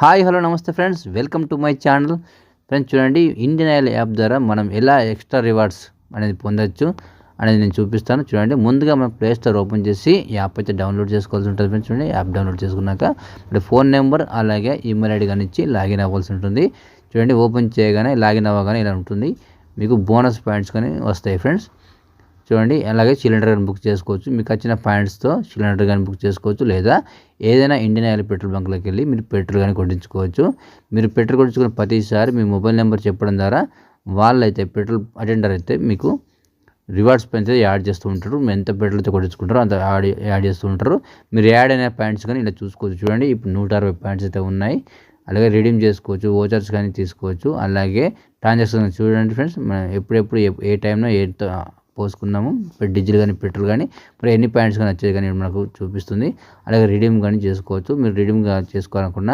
Hi hello నమస్తే friends, welcome to my channel. Friends చూడండి, Indian oil app ద్వారా మనం ఎలా ఎక్స్ట్రా రివార్డ్స్ అనేది పొందొచ్చు అనేది నేను చూపిస్తాను. చూడండి, ముందుగా మనం ప్లే స్టోర్ ఓపెన్ చేసి యాప్ అయితే డౌన్లోడ్ చేసుకోవాల్సి ఉంటుంది. ఫ్రెండ్స్ చూడండి, యాప్ డౌన్లోడ్ చేసుకున్నాక ఇప్పుడు ఫోన్ నెంబర్ అలాగే ఈమెయిల్ ఐడి కానీ ఇచ్చి లాగిన్ అవ్వాల్సి ఉంటుంది. చూడండి, ఓపెన్ చేయగానే లాగిన్ అవ్వగానే ఇలా ఉంటుంది. మీకు బోనస్ పాయింట్స్ కానీ వస్తాయి ఫ్రెండ్స్. చూడండి, అలాగే సిలిండర్ కానీ బుక్ చేసుకోవచ్చు. మీకు వచ్చిన పాయింట్స్తో సిలిండర్ కానీ బుక్ చేసుకోవచ్చు, లేదా ఏదైనా ఇండియన్ ఆయిల్ పెట్రోల్ బంక్లోకి వెళ్ళి మీరు పెట్రోల్ కానీ కొట్టించుకోవచ్చు. మీరు పెట్రోల్ కొట్టించుకున్న ప్రతిసారి మీ మొబైల్ నెంబర్ చెప్పడం ద్వారా వాళ్ళైతే పెట్రోల్ అటెండర్ అయితే మీకు రివార్డ్స్ పైన యాడ్ చేస్తూ ఉంటారు. మీరు ఎంత పెట్రోల్ అయితే కొట్టించుకుంటారో అంత యాడ్ చేస్తూ ఉంటారు. మీరు యాడ్ అయిన పాయింట్స్ కానీ ఇలా చూసుకోవచ్చు. చూడండి, ఇప్పుడు 160 పాయింట్స్ అయితే ఉన్నాయి. అలాగే రిడీమ్ చేసుకోవచ్చు, వోచర్స్ కానీ తీసుకోవచ్చు. అలాగే ట్రాన్సాక్షన్ చూడండి ఫ్రెండ్స్, మనం ఎప్పుడెప్పుడు ఏ టైంలో పోసుకున్నాము డీజిల్ కానీ పెట్రోల్ కానీ మరి ఎన్ని పాయింట్స్ కానీ వచ్చేది కానీ మనకు చూపిస్తుంది. అలాగే రిడీమ్ కానీ చేసుకోవచ్చు. మీరు రిడీమ్ చేసుకోవాలనుకున్న